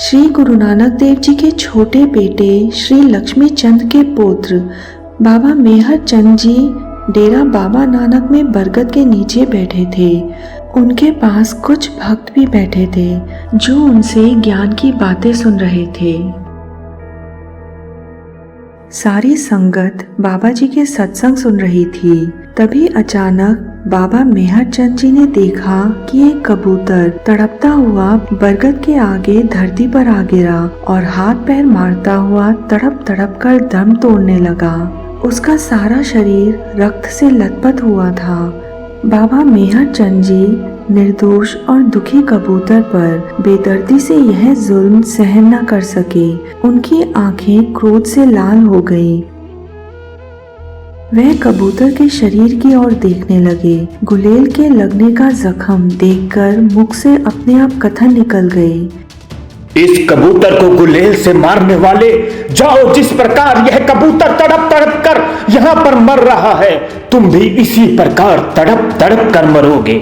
श्री गुरु नानक देव जी के छोटे बेटे श्री लक्ष्मी चंद के पुत्र बाबा मेहर चंद जी डेरा बाबा नानक में बरगद के नीचे बैठे थे। उनके पास कुछ भक्त भी बैठे थे जो उनसे ज्ञान की बातें सुन रहे थे। सारी संगत बाबा जी के सत्संग सुन रही थी। तभी अचानक बाबा मेहर चंद जी ने देखा कि एक कबूतर तड़पता हुआ बरगद के आगे धरती पर आ गिरा और हाथ पैर मारता हुआ तड़प तड़प कर दम तोड़ने लगा। उसका सारा शरीर रक्त से लथपथ हुआ था। बाबा मेहर चंद जी निर्दोष और दुखी कबूतर पर बेदर्दी से यह जुल्म सहन न कर सके। उनकी आंखें क्रोध से लाल हो गई। वह कबूतर के शरीर की ओर देखने लगे। गुलेल के लगने का जख्म देखकर मुख से अपने आप कथन निकल गए। इस कबूतर को गुलेल से मारने वाले, जाओ, जिस प्रकार यह कबूतर तड़प तड़प कर यहाँ पर मर रहा है, तुम भी इसी प्रकार तड़प तड़प कर मरोगे।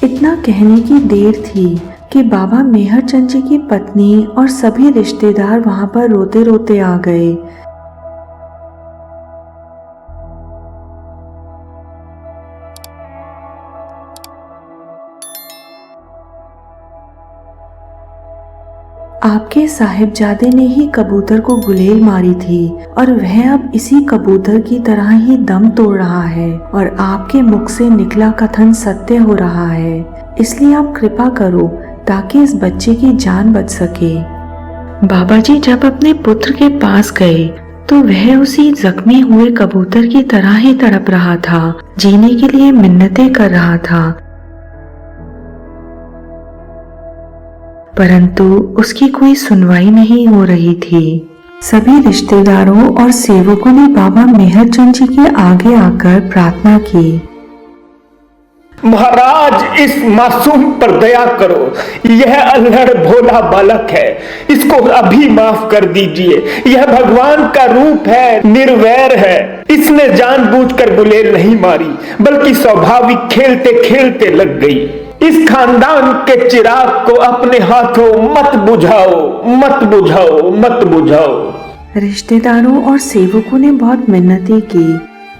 इतना कहने की देर थी कि बाबा मेहर चंद जी की पत्नी और सभी रिश्तेदार वहां पर रोते रोते आ गए। आपके साहिबजादे ने ही कबूतर को गुलेल मारी थी और वह अब इसी कबूतर की तरह ही दम तोड़ रहा है और आपके मुख से निकला कथन सत्य हो रहा है। इसलिए आप कृपा करो ताकि इस बच्चे की जान बच सके। बाबा जी जब अपने पुत्र के पास गए तो वह उसी जख्मी हुए कबूतर की तरह ही तड़प रहा था, जीने के लिए मिन्नतें कर रहा था, परंतु उसकी कोई सुनवाई नहीं हो रही थी। सभी रिश्तेदारों और सेवकों ने बाबा मेहर चंद जी के आगे आकर प्रार्थना की। महाराज, इस मासूम पर दया करो। यह अल्हड़ भोला बालक है, इसको अभी माफ कर दीजिए। यह भगवान का रूप है, निर्वैर है। इसने जानबूझकर गुलेल नहीं मारी, बल्कि स्वाभाविक खेलते खेलते लग गई। इस खानदान के चिराग को अपने हाथों मत बुझाओ, मत बुझाओ, मत बुझाओ। रिश्तेदारों और सेवकों ने बहुत मिन्नतें की,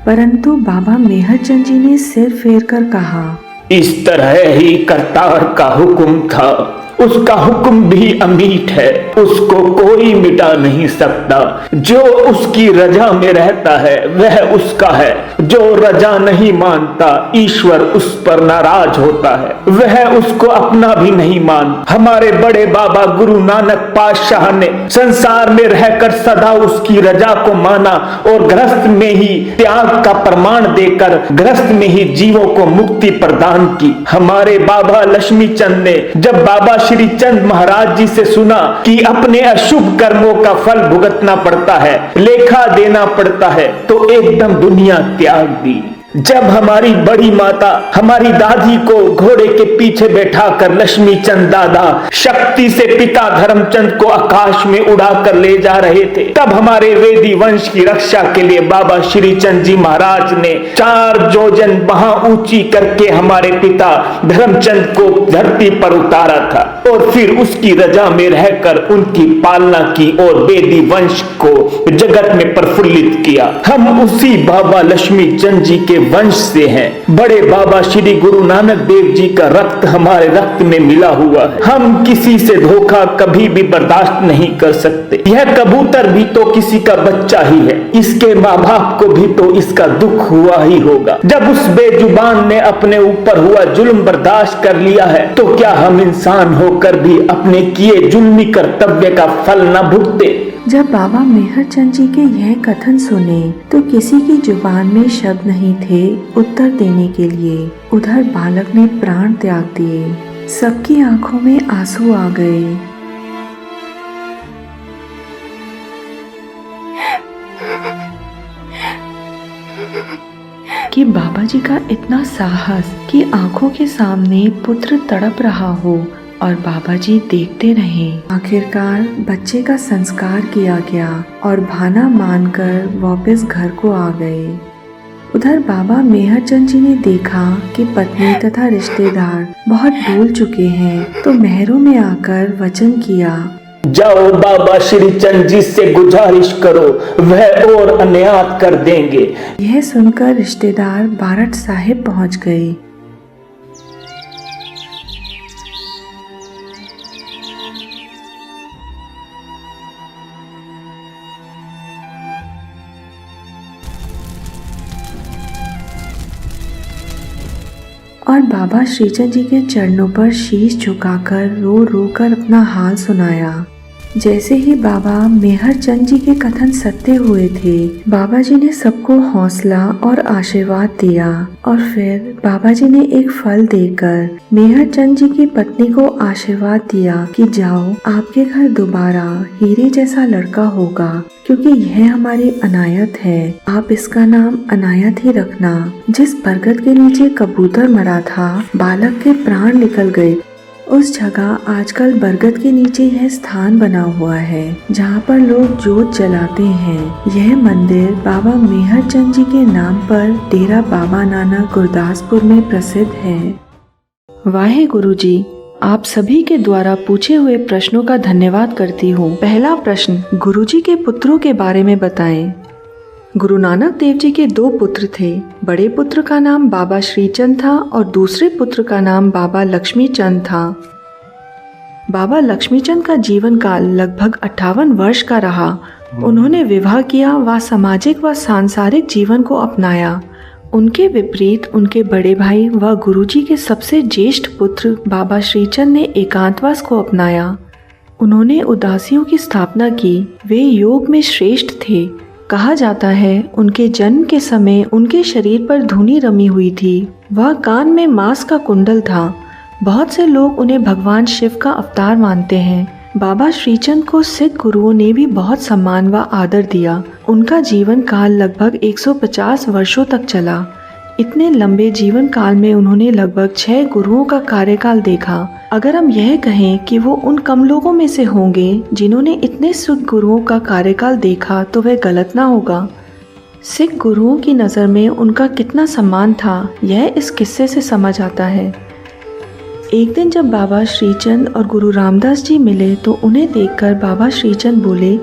परंतु बाबा मेहर चंद जी ने सिर फेर कर कहा, इस तरह ही करतार का हुक्म था। उसका हुक्म भी अमीट है, उसको कोई मिटा नहीं सकता। जो उसकी रजा में रहता है वह उसका है। जो रजा नहीं मानता, ईश्वर उस पर नाराज होता है। वह उसको अपना भी नहीं मानता। हमारे बड़े बाबा गुरु नानक पातशाह ने संसार में रहकर सदा उसकी रजा को माना और गृहस्थ में ही त्याग का प्रमाण देकर गृहस्थ में ही जीवों को मुक्ति प्रदान की। हमारे बाबा लक्ष्मी चंद ने जब बाबा श्री चंद महाराज जी से सुना कि अपने अशुभ कर्मों का फल भुगतना पड़ता है, लेखा देना पड़ता है, तो एकदम दुनिया त्याग दी। जब हमारी बड़ी माता हमारी दादी को घोड़े के पीछे बैठाकर लक्ष्मी चंद दादा शक्ति से पिता धर्मचंद को आकाश में उड़ाकर ले जा रहे थे, तब हमारे वेदी वंश की रक्षा के लिए बाबा श्री चंद जी महाराज ने 4 जोजन बाह ऊंची करके हमारे पिता धर्मचंद को धरती पर उतारा था और फिर उसकी रजा में रहकर उनकी पालना की और वेदी वंश को जगत में प्रफुल्लित किया। हम उसी बाबा लक्ष्मी चंद जी के वंश से हैं। बड़े बाबा श्री गुरु नानक देव जी का रक्त हमारे रक्त में मिला हुआ है। हम किसी से धोखा कभी भी बर्दाश्त नहीं कर सकते। यह कबूतर भी तो किसी का बच्चा ही है, इसके माँ बाप को भी तो इसका दुख हुआ ही होगा। जब उस बेजुबान ने अपने ऊपर हुआ जुल्म बर्दाश्त कर लिया है, तो क्या हम इंसान होकर भी अपने किए जुल्मी कर्तव्य का फल न भुगते? जब बाबा मेहर चंद जी के यह कथन सुने तो किसी की जुबान में शब्द नहीं थे उत्तर देने के लिए। उधर बालक ने प्राण त्याग दिए। सबकी आंखों में आंसू आ गए। कि बाबा जी का इतना साहस कि आंखों के सामने पुत्र तड़प रहा हो और बाबा जी देखते रहे। आखिरकार बच्चे का संस्कार किया गया और भाना मानकर वापस घर को आ गए। उधर बाबा मेहरचंद जी ने देखा कि पत्नी तथा रिश्तेदार बहुत डोल चुके हैं, तो महरों में आकर वचन किया, जाओ बाबा श्रीचंद जी से गुजारिश करो, वह और अन्यात कर देंगे। यह सुनकर रिश्तेदार बारठ साहिब पहुंच गए। और बाबा श्रीचंद जी के चरणों पर शीश झुकाकर रो रो कर अपना हाल सुनाया। जैसे ही बाबा मेहरचंद जी के कथन सत्य हुए थे, बाबा जी ने सबको हौसला और आशीर्वाद दिया और फिर बाबा जी ने एक फल देकर मेहरचंद जी की पत्नी को आशीर्वाद दिया कि जाओ, आपके घर दोबारा हीरे जैसा लड़का होगा, क्योंकि यह हमारी अनायत है। आप इसका नाम अनायत ही रखना। जिस बरगद के नीचे कबूतर मरा था, बालक के प्राण निकल गए। उस जगह आजकल बरगद के नीचे यह स्थान बना हुआ है जहाँ पर लोग जोत जलाते हैं। यह मंदिर बाबा मेहरचंद जी के नाम पर डेरा बाबा नानक गुरदासपुर में प्रसिद्ध है। वाहे गुरु जी, आप सभी के द्वारा पूछे हुए प्रश्नों का धन्यवाद करती हूँ। पहला प्रश्न, गुरुजी के पुत्रों के बारे में बताएं। गुरु नानक देव जी के 2 पुत्र थे। बड़े पुत्र का नाम बाबा श्रीचंद था और दूसरे पुत्र का नाम बाबा लक्ष्मीचंद था। बाबा लक्ष्मीचंद का जीवन काल लगभग 58 वर्ष का रहा। उन्होंने विवाह किया व सामाजिक व सांसारिक जीवन को अपनाया। उनके विपरीत उनके बड़े भाई व गुरुजी के सबसे ज्येष्ठ पुत्र बाबा श्रीचंद ने एकांतवास को अपनाया। उन्होंने उदासियों की स्थापना की। वे योग में श्रेष्ठ थे। कहा जाता है उनके जन्म के समय उनके शरीर पर धूनी रमी हुई थी। वह कान में मांस का कुंडल था। बहुत से लोग उन्हें भगवान शिव का अवतार मानते हैं। बाबा श्रीचंद को सिख गुरुओं ने भी बहुत सम्मान व आदर दिया। उनका जीवन काल लगभग 150 वर्षों तक चला। इतने लंबे जीवन काल में उन्होंने लगभग 6 गुरुओं का कार्यकाल देखा। अगर हम यह कहें कि वो उन कम लोगों में से होंगे जिन्होंने इतने सिख गुरुओं का कार्यकाल देखा, तो वह गलत ना होगा। सिख गुरुओं की नज़र में उनका कितना सम्मान था, यह इस किस्से से समझ आता है। एक दिन जब बाबा श्रीचंद और गुरु रामदास जी मिले तो उन्हें देखकर बाबा श्रीचंद बोले,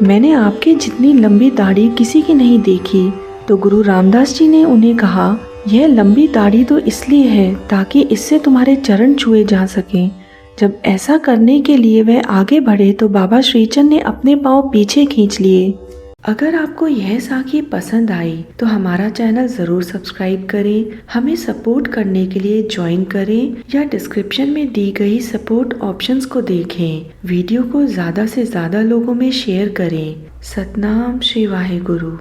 मैंने आपकी जितनी लंबी दाढ़ी किसी की नहीं देखी। तो गुरु रामदास जी ने उन्हें कहा, यह लंबी दाढ़ी तो इसलिए है ताकि इससे तुम्हारे चरण छुए जा सकें। जब ऐसा करने के लिए वह आगे बढ़े तो बाबा श्रीचंद ने अपने पांव पीछे खींच लिए। अगर आपको यह साखी पसंद आई तो हमारा चैनल ज़रूर सब्सक्राइब करें। हमें सपोर्ट करने के लिए ज्वाइन करें या डिस्क्रिप्शन में दी गई सपोर्ट ऑप्शंस को देखें। वीडियो को ज़्यादा से ज़्यादा लोगों में शेयर करें। सतनाम श्री वाहे गुरु।